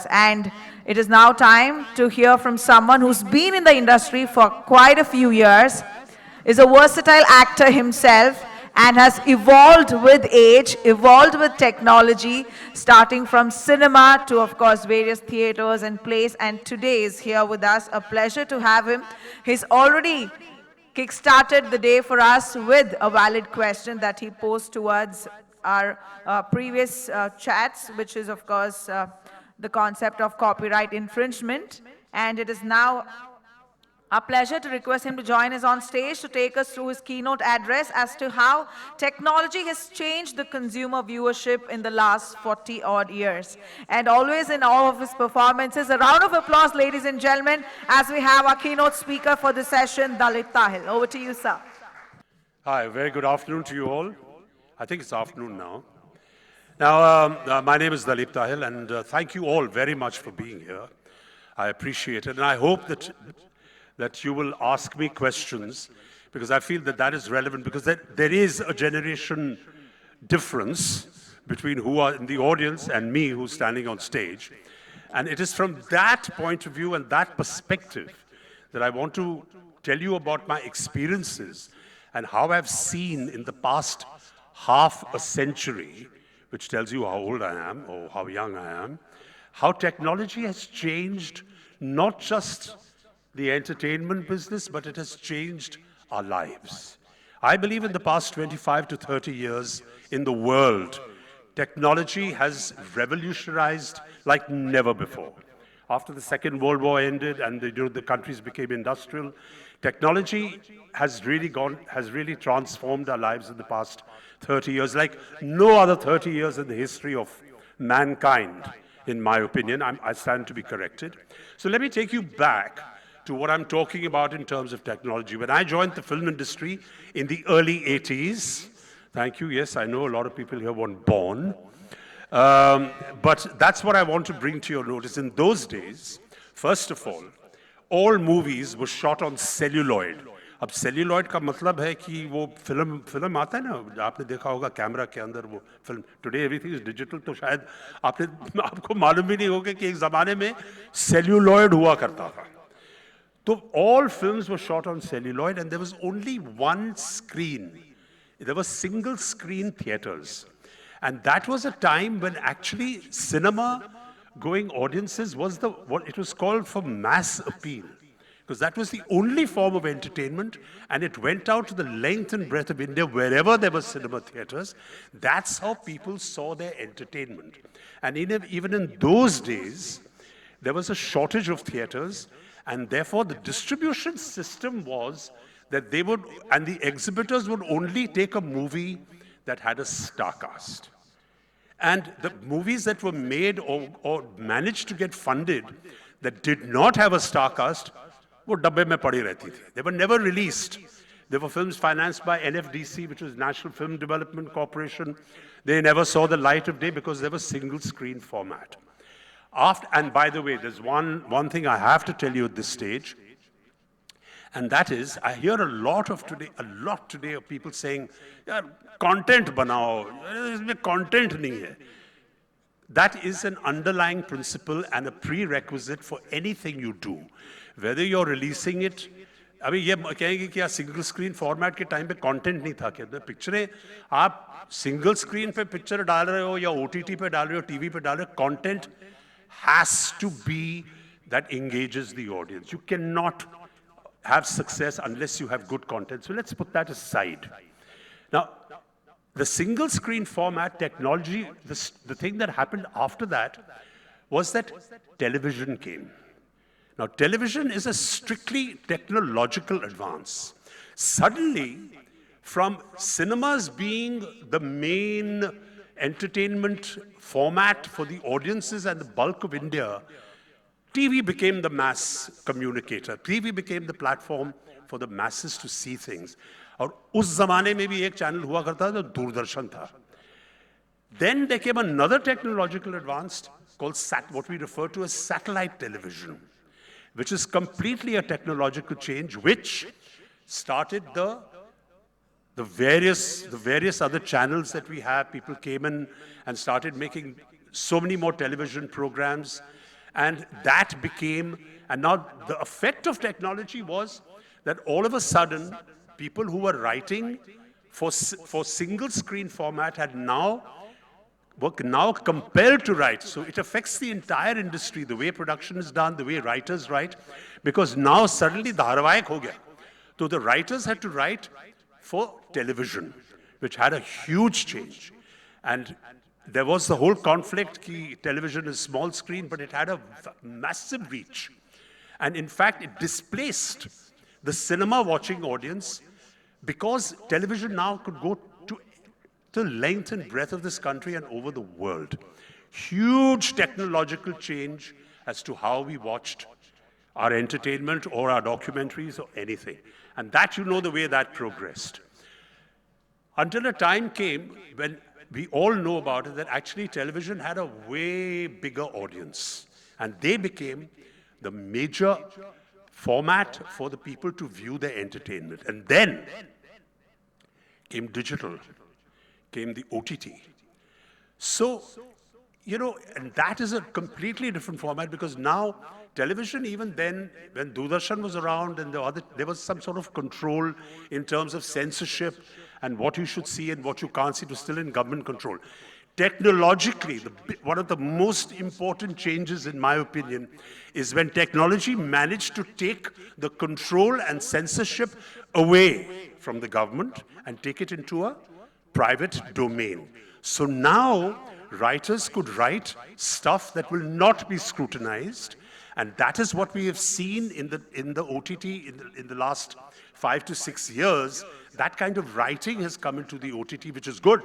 course. And it is now time to hear from someone who's been in the industry for quite a few years, is a versatile actor himself, and has evolved with age, evolved with technology, starting from cinema to, of course, various theaters and plays, and today is here with us. A pleasure to have him. He's already kick-started the day for us with a valid question that he posed towards our previous chats, which is, of course, the concept of copyright infringement. And it is now our pleasure to request him to join us on stage to take us through his keynote address as to how technology has changed the consumer viewership in the last 40-odd years. And always in all of his performances, a round of applause, ladies and gentlemen, as we have our keynote speaker for the session, Dalit Tahil. Over to you, sir. Hi, very good afternoon to you all. I think it's afternoon now. Now, my name is Dalit Tahil, and thank you all very much for being here. I appreciate it, and I hope that you will ask me questions, because I feel that that is relevant, because there is a generation difference between who are in the audience and me who's standing on stage. And it is from that point of view and that perspective that I want to tell you about my experiences and how I've seen in the past half a century, which tells you how old I am or how young I am, how technology has changed not just the entertainment business, but it has changed our lives. I believe in the past 25 to 30 years in the world, technology has revolutionized like never before. After the Second World War ended and the countries became industrial, technology has really transformed our lives in the past 30 years, like no other 30 years in the history of mankind, in my opinion. I stand to be corrected. So let me take you back to what I'm talking about in terms of technology. When I joined the film industry in the early 80s, thank you, yes, I know a lot of people here weren't born, but that's what I want to bring to your notice. In those days, first of all movies were shot on celluloid. अब celluloid का मतलब है कि वो film आता है ना, आपने देखा होगा कैमरा के अंदर वो film. Today everything is digital, तो शायद आपको मालूम भी नहीं होगा कि एक ज़माने में celluloid हुआ करता था. So all films were shot on celluloid, and there was only one screen. There were single screen theaters. And that was a time when actually cinema going audiences was what it was called for mass appeal. Because that was the only form of entertainment, and it went out to the length and breadth of India, wherever there were cinema theaters. That's how people saw their entertainment. And even in those days, there was a shortage of theaters, and therefore the distribution system was that they would, and the exhibitors would only take a movie that had a star cast. And the movies that were made or managed to get funded that did not have a star cast, wo dabbe mein padi rehti thi. They were never released. There were films financed by NFDC, which was National Film Development Corporation. They never saw the light of day because they were single screen format. And by the way, there's one thing I have to tell you at this stage, and that is, I hear a lot today of people saying, "Yaar, content banao, isme content nahi hai." That is an underlying principle and a prerequisite for anything you do. Whether you're releasing it, अभी ये कहेंगे कि यार single screen format के time पे content नहीं था क्या? पिक्चरें आप सिंगल स्क्रीन पे पिक्चर डाल रहे हो या OTT पे डाल रहे हो, टीवी पे डाल रहे हो, content has to be that engages the audience. You cannot have success unless you have good content. So let's put that aside. Now, the single screen format technology, the thing that happened after that was that television came. Now, television is a strictly technological advance. Suddenly, from cinemas being the main entertainment format for the audiences and the bulk of India, TV became the mass communicator. TV became the platform for the masses to see things. और उस ज़माने में भी एक channel हुआ करता था जो दूरदर्शन था. Then there came another technological advance called what we refer to as satellite television, which is completely a technological change, which started the various other channels that we have. People came in and started making so many more television programs. And that became, and now the effect of technology was that all of a sudden, people who were writing for single screen format were now compelled to write. So it affects the entire industry, the way production is done, the way writers write, because now suddenly धारावाहिक हो गया. So the writers had to write for television, which had a huge change. And there was the whole conflict that television is small screen, but it had a massive reach. And in fact, it displaced the cinema watching audience because television now could go to the length and breadth of this country and over the world. Huge technological change as to how we watched our entertainment or our documentaries or anything. And that, you know, the way that progressed. Until a time came when we all know about it that actually television had a way bigger audience. And they became the major format for the people to view their entertainment. And then came digital, came the OTT. So, you know, and that is a completely different format because now television, even then, when Doordarshan was around and there was some sort of control in terms of censorship and what you should see and what you can't see, it was still in government control. Technologically, one of the most important changes, in my opinion, is when technology managed to take the control and censorship away from the government and take it into a private domain. So now, writers could write stuff that will not be scrutinized, and that is what we have seen in the OTT in the last 5 to 6 years. That kind of writing has come into the OTT, which is good.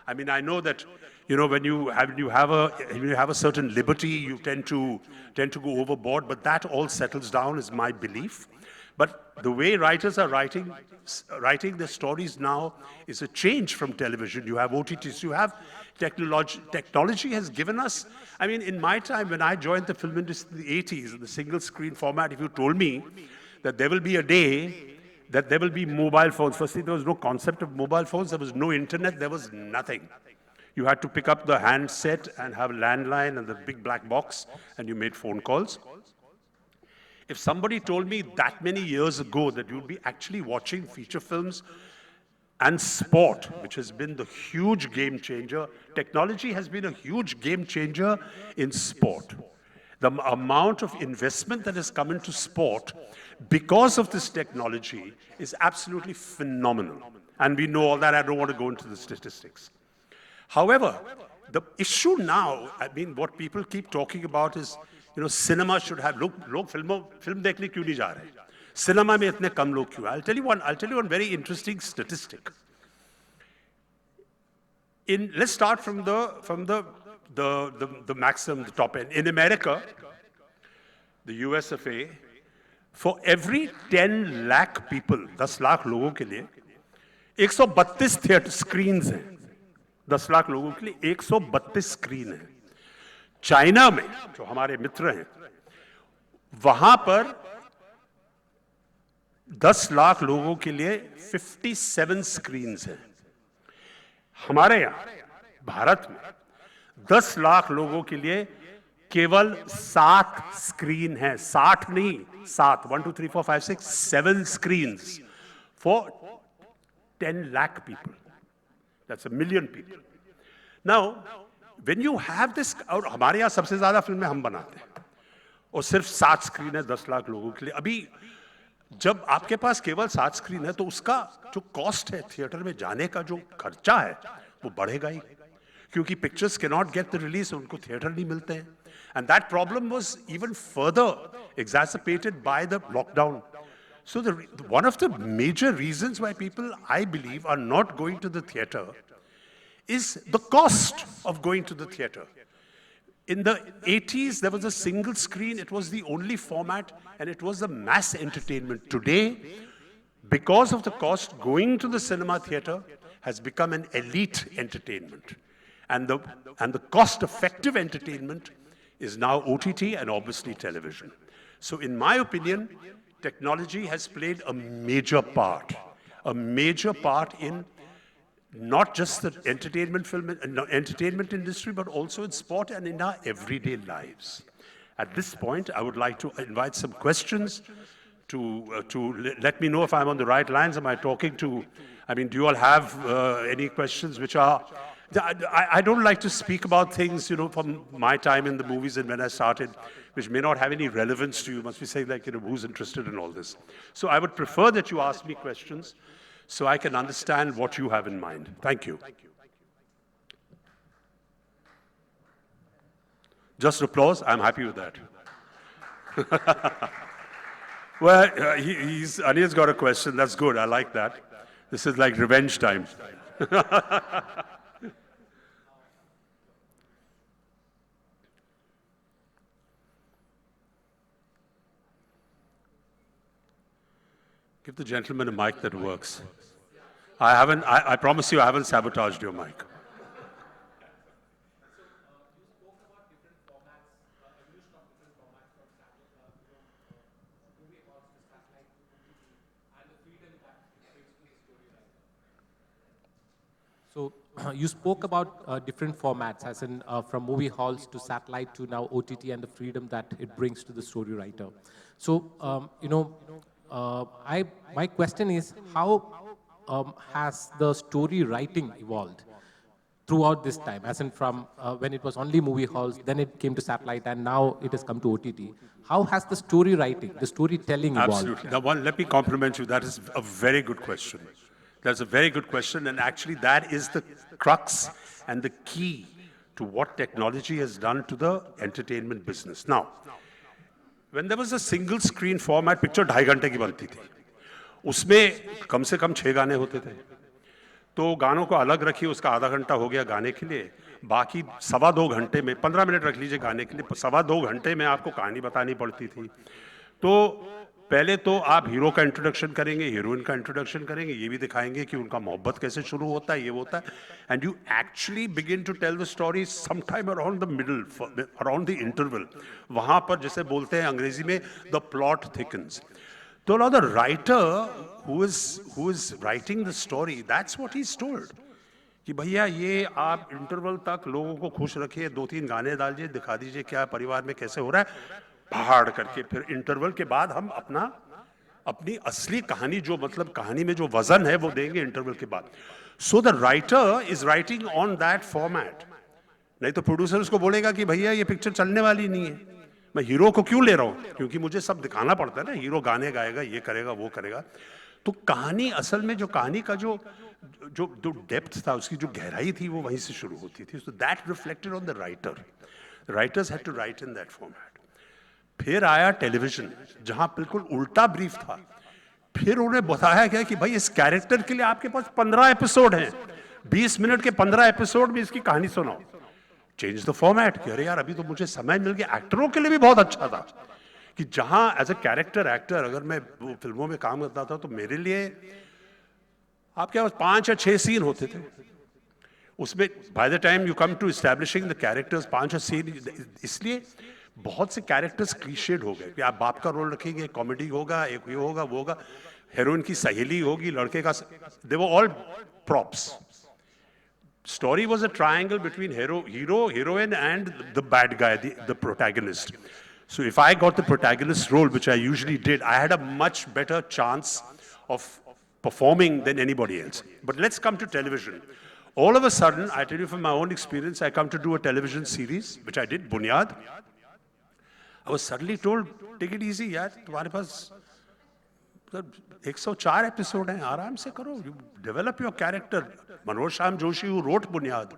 I mean, I know that, you know, when you have a certain liberty, you tend to go overboard, but that all settles down, is my belief. But the way writers are writing their stories now is a change from television. You have OTTs, you have technology. Technology has given us, I mean, in my time when I joined the film industry in the 80s, in the single screen format, if you told me that there will be a day that there will be mobile phones. Firstly, there was no concept of mobile phones, there was no internet, there was nothing. You had to pick up the handset and have a landline and the big black box, and you made phone calls. If somebody told me that many years ago that you'd be actually watching feature films and sport, which has been the huge game changer, technology has been a huge game changer in sport. The amount of investment that has come into sport because of this technology is absolutely phenomenal. And we know all that. I don't want to go into the statistics. However, the issue now, I mean, what people keep talking about is, you know, cinema should have, log film dekhne kyun nahi ja rahe? Cinema mein itne kam log kyun? I'll tell you one very interesting statistic. Let's start from the maximum, the top end. In America, the US of A, for every 10 lakh people, 10 lakh लोगों के लिए 132 theater screens हैं. 10 लाख लोगों के लिए 132 screen है. China में, जो हमारे मित्र हैं, वहां पर 10 लाख लोगों के लिए 57 स्क्रीन्स हैं. हमारे यहां भारत में 10 लाख लोगों के लिए केवल 7 स्क्रीन है. 60 नहीं, 7, 1 2 3 4 5 6 7 screens for 10 lakh people. That's 1 million people. Now, when you have this, और हमारे यहाँ सबसे ज्यादा फिल्में हम बनाते हैं और सिर्फ 7 स्क्रीन है 10 लाख लोगों के लिए. अभी जब आपके पास केवल 7 स्क्रीन है तो उसका जो कॉस्ट है थिएटर में जाने का, जो खर्चा है, वो बढ़ेगा ही, क्योंकि pictures can not get the release, उनको थिएटर नहीं मिलते हैं. And that problem was even further exacerbated by the lockdown. So one of the major reasons why people, I believe, are not going to the theater is the cost of going to the theater. In the 80s, there was a single screen. It was the only format, and it was the mass entertainment. Today, because of the cost, going to the cinema theater has become an elite entertainment. And the cost-effective entertainment is now OTT and obviously television. So in my opinion, technology has played a major part in not just the entertainment industry, but also in sport and in our everyday lives. At this point, I would like to invite some questions let me know if I'm on the right lines. Am I talking to, I mean, do you all have any questions which are, I don't like to speak about things, you know, from my time in the movies and when I started, which may not have any relevance to you. You must be saying like, you know, who's interested in all this? So I would prefer that you ask me questions so I can understand what you have in mind. Thank you. Just applause, I'm happy with that. Well, Anil's got a question, that's good, I like that. This is like revenge time. Give the gentleman a mic that works. I promise you I haven't sabotaged your mic. So you spoke about different formats, as in from movie halls to satellite to now OTT, and the freedom that it brings to the story writer. So, my question is, how has the story writing evolved throughout this time, as in from when it was only movie halls, then it came to satellite, and now it has come to OTT. How has the story writing, the storytelling evolved? Absolutely. Now, let me compliment you. That is a very good question. That's a very good question, and actually that is the crux and the key to what technology has done to the entertainment business. Now, when there was a single screen format, picture 2.5 घंटे की बनती थी. उसमें कम से कम 6 गाने होते थे. तो गानों को अलग रखिए, उसका आधा घंटा हो गया गाने के लिए. बाकी 2.25 घंटे में, 15 मिनट रख लीजिए गाने के लिए, 2.25 घंटे में आपको कहानी बतानी पड़ती थी. तो पहले तो आप हीरो का इंट्रोडक्शन करेंगे, हीरोइन का इंट्रोडक्शन करेंगे, ये भी दिखाएंगे कि उनका मोहब्बत कैसे शुरू होता है, ये होता है. And you actually begin to tell the story some time around the middle, around the interval. वहां पर जैसे बोलते हैं अंग्रेजी में, द प्लॉट थिकन्स. तो now the writer who is writing the story, that's what he's told. कि भैया ये आप इंटरवल तक लोगों को खुश रखिए, 2-3 गाने डाल दीजिए, दिखा दीजिए क्या परिवार में कैसे हो रहा है, पहाड़ करके. फिर इंटरवल के बाद हम अपनी असली कहानी, जो मतलब कहानी में जो वजन है वो देंगे इंटरवल के बाद. So the writer is writing on that format. नहीं तो प्रोड्यूसर उसको बोलेगा कि भैया ये पिक्चर चलने वाली नहीं है, मैं हीरो को क्यों ले रहा हूं, क्योंकि मुझे सब दिखाना पड़ता है ना. हीरो गाने गाएगा, ये करेगा, वो करेगा. तो कहानी असल में जो कहानी का जो डेप्थ था, उसकी जो गहराई थी, वो वहीं से शुरू होती थी. So that reflected on the writer. Writers had to write in that format. फिर आया टेलीविजन, जहां बिल्कुल उल्टा ब्रीफ था. फिर उन्हें बताया गया कि भाई इस कैरेक्टर के लिए आपके पास 15 एपिसोड हैं, 20 मिनट के 15 एपिसोड में इसकी कहानी सुनाओ. Change the format. कि अरे यार, अभी तो मुझे समय मिल गया. एक्टरों के लिए भी बहुत अच्छा था कि जहां एज अ कैरेक्टर एक्टर अगर मैं फिल्मों में काम करता था, तो मेरे लिए आपके पास 5 या 6 सीन होते थे. उसमें by the time you come to establishing the characters, 5 scene. इसलिए बहुत से कैरेक्टर्स क्लीशेड हो गए कि आप बाप का रोल रखेंगे, कॉमेडी होगा, एक ये होगा, वो होगा, हीरोइन की सहेली होगी, लड़के का. They were all props. Story was a triangle between hero, heroine, and the bad guy, the protagonist. So if I got the protagonist role, which I usually did, I had a much better chance of performing than anybody else. But let's come to television. All of a sudden, I tell you from my own experience, I come to do a television series, which I did, Bunyad. I was suddenly told, take it easy, yaar, तुम्हारे पास 104 episode हैं, आराम से करो, you develop your character. Manoj Shyam Joshi, who wrote बुनियाद,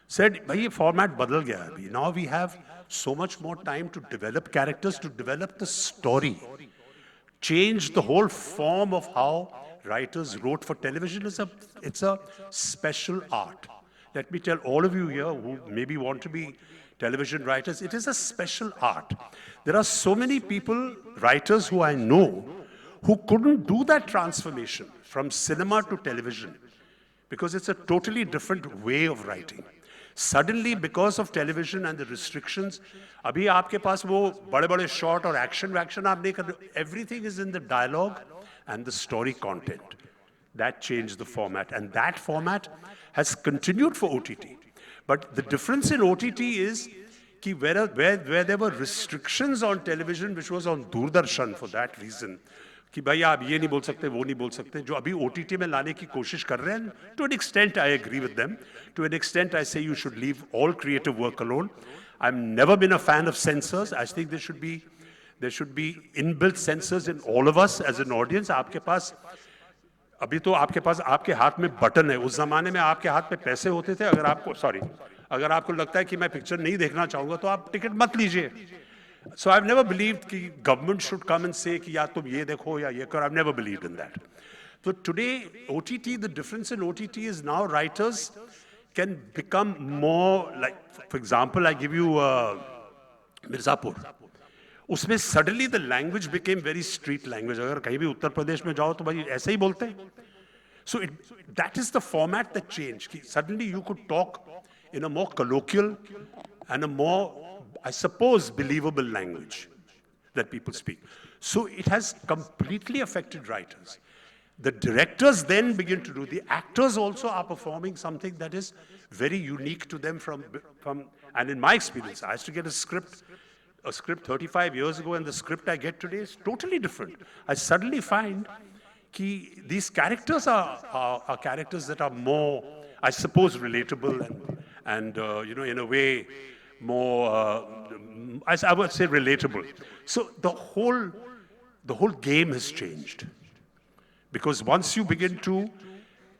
said, भाई ये format बदल गया है अभी. Now we have so much more time to develop characters, to develop the story. Change the whole form of how writers wrote for television. It's a special art. Let me tell all of you here who maybe want to be television writers, it is a special art. There are so many people, writers who I know, who couldn't do that transformation from cinema to television because it's a totally different way of writing. Suddenly, because of television and the restrictions, abhi aapke paas wo bade shot or action aap nahi kar rahe. Everything is in the dialogue and the story content. That changed the format, and that format has continued for OTT. But the difference in OTT is कि where there were restrictions on television, which was on Doordarshan for that reason, कि भाई आप ये नहीं बोल सकते, वो नहीं बोल सकते, जो अभी OTT में लाने की कोशिश कर रहे हैं, to an extent I agree with them. To an extent I say you should leave all creative work alone. I've never been a fan of censors. I think there should be inbuilt censors in all of us as an audience. आपके पास अभी तो आपके पास आपके हाथ में button है, उस जमाने में आपके हाथ में पैसे होते थे, अगर आपको लगता है कि मैं पिक्चर नहीं देखना चाहूंगा तो आप टिकट मत लीजिए. So I've never believed कि government should come and say कि या तुम ये देखो या ये करो. I've never believed in that. So today, OTT, the difference in OTT is now writers can become more like, for example, I give you Mirzapur. उसमें suddenly the language became very street language. अगर कहीं भी उत्तर प्रदेश में जाओ तो भाई ऐसे ही बोलते हैं. So that is the format that changed. Suddenly you could talk in a more colloquial and a more, I suppose, believable language that people speak. So it has completely affected writers. The directors then begin to do, the actors also are performing something that is very unique to them from and in my experience, I used to get a script 35 years ago, and the script I get today is totally different. I suddenly find that these characters are characters that are more, I suppose, relatable and you know, in a way, more, I would say, relatable. So the whole game has changed. Because once you begin to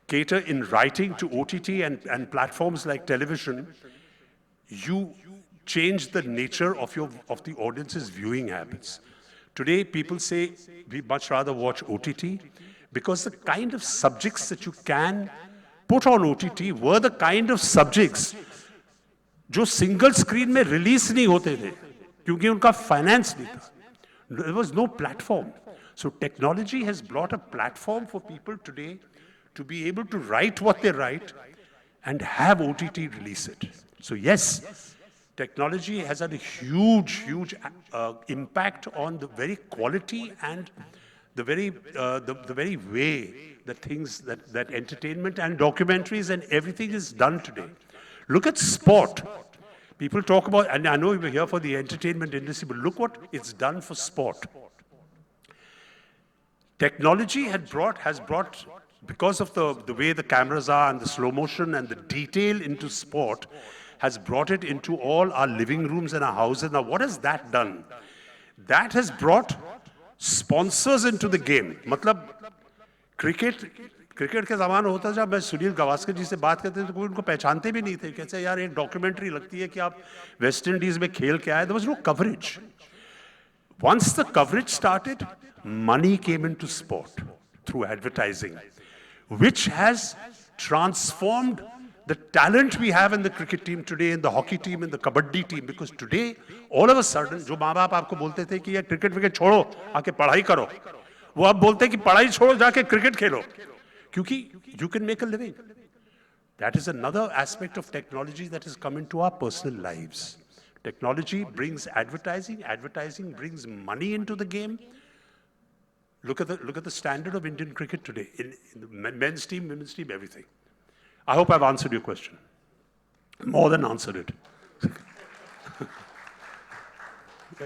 cater in writing to OTT and platforms like television, you change the nature of the audience's viewing habits. Today, people say we much rather watch OTT because the kind of subjects that you can put on OTT were the kind of subjects जो single screen में release नहीं होते थे, क्योंकि उनका finance नहीं था. There was no platform. So technology has brought a platform for people today to be able to write what they write and have OTT release it. So yes, technology has had a huge impact on the very quality and the very way that things that entertainment and documentaries and everything is done today. Look at sport. People talk about, and I know we were here for the entertainment industry, but look what it's done for sport. Technology has brought, because of the way the cameras are and the slow motion and the detail into sport, has brought it into all our living rooms and our houses. Now, what has that done? That has brought sponsors into the game. मतलब cricket के ज़माना होता जब मैं सुनील गावस्कर जी से बात करते थे तो कोई उनको पहचानते भी नहीं थे. कैसे यार एक डॉक्यूमेंट्री लगती है कि आप वेस्ट इंडीज में खेल के आए. There was no coverage. Once the coverage started, money came into sport through advertising, which has transformed the talent we have in the cricket team today, in the hockey team, in the kabaddi team. Because today, all of a sudden, जो माँ बाप आपको बोलते थे कि ये cricket wicket छोड़ो, आके पढ़ाई करो, वो अब बोलते हैं कि पढ़ाई छोड़ो, जाके क्रिकेट खेलो, क्योंकि you can make a living. That is another aspect of technology that has come into our personal lives. Technology brings advertising. Advertising brings money into the game. Look at the standard of Indian cricket today, in the men's team, women's team, everything. I hope I've answered your question. More than answered it.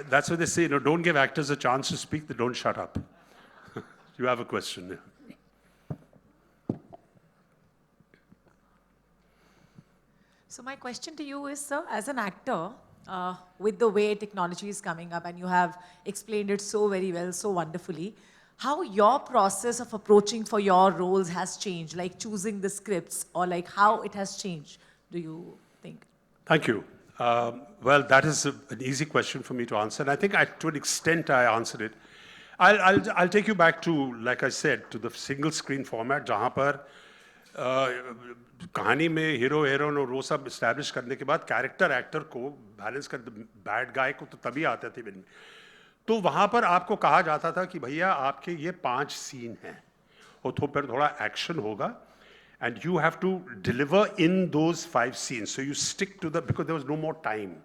That's what they say, you know, don't give actors a chance to speak, they don't shut up. You have a question. Yeah. So my question to you is, sir, as an actor, with the way technology is coming up, and you have explained it so very well, so wonderfully, how your process of approaching for your roles has changed, like choosing the scripts, or like how it has changed, do you think? Thank you. Well, that is an easy question for me to answer, and I think to an extent I answered it. I'll take you back to, like I said, to the single screen format, जहाँ पर कहानी में hero heroine और वो सब establish करने के बाद कैरेक्टर एक्टर को बैलेंस कर, बैड गाय को तो तभी आते थे में. तो वहाँ पर आपको कहा जाता था कि भैया आपके ये 5 सीन हैं और तो फिर थोड़ा एक्शन होगा and you have to deliver in those 5 scenes. So you stick to because there was no more time.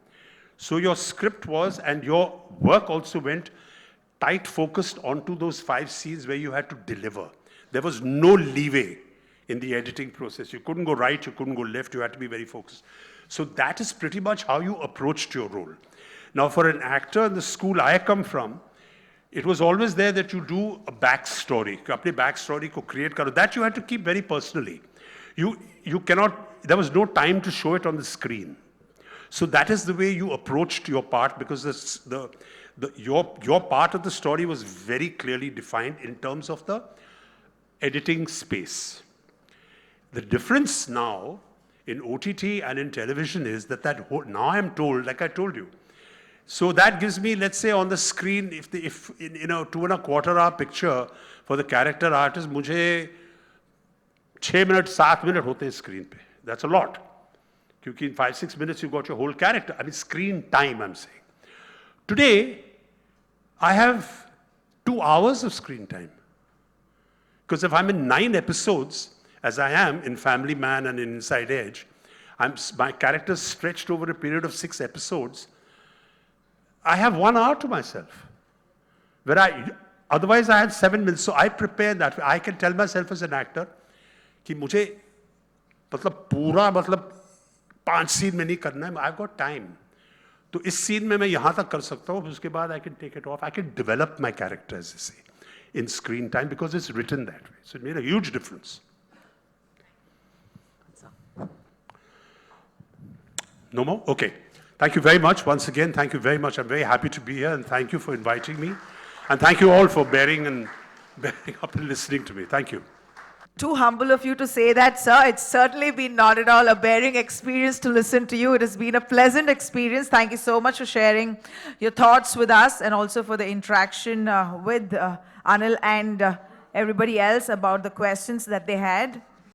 So your script was, and your work also went tight focused onto those 5 scenes where you had to deliver. There was no leeway in the editing process. You couldn't go right, you couldn't go left, you had to be very focused. So that is pretty much how you approached your role. Now, for an actor in the school I come from, it was always there that you do a backstory. Apne backstory ko create karo. That you had to keep very personally. You cannot, there was no time to show it on the screen. So that is the way you approached your part, because your part of the story was very clearly defined in terms of the editing space. The difference now in OTT and in television is that now I'm told, like I told you, so that gives me, let's say on the screen, if in a 2.25 hour picture for the character artist, मुझे 6 minutes, 7 minutes होते हैं screen पे. That's a lot. Because in 5-6 minutes you got your whole character. I mean screen time, I'm saying. Today, I have 2 hours of screen time. Because if I'm in 9 episodes, as I am in Family Man and in Inside Edge, my character's stretched over a period of 6 episodes. I have 1 hour to myself. Otherwise I had 7 minutes. So I prepare that. I can tell myself as an actor कि मुझे मतलब पूरा मतलब 5 scene में नहीं करना है. I've got time. तो इस सीन में मैं यहाँ तक कर सकता हूँ. उसके बाद I can take it off. I can develop my character, as they say, in screen time, because it's written that way. So it made a huge difference. No more? Okay. Thank you very much. Once again, thank you very much. I'm very happy to be here, and thank you for inviting me. And thank you all for bearing up and listening to me. Thank you. Too humble of you to say that, sir. It's certainly been not at all a bearing experience to listen to you. It has been a pleasant experience. Thank you so much for sharing your thoughts with us, and also for the interaction with Anil and everybody else about the questions that they had.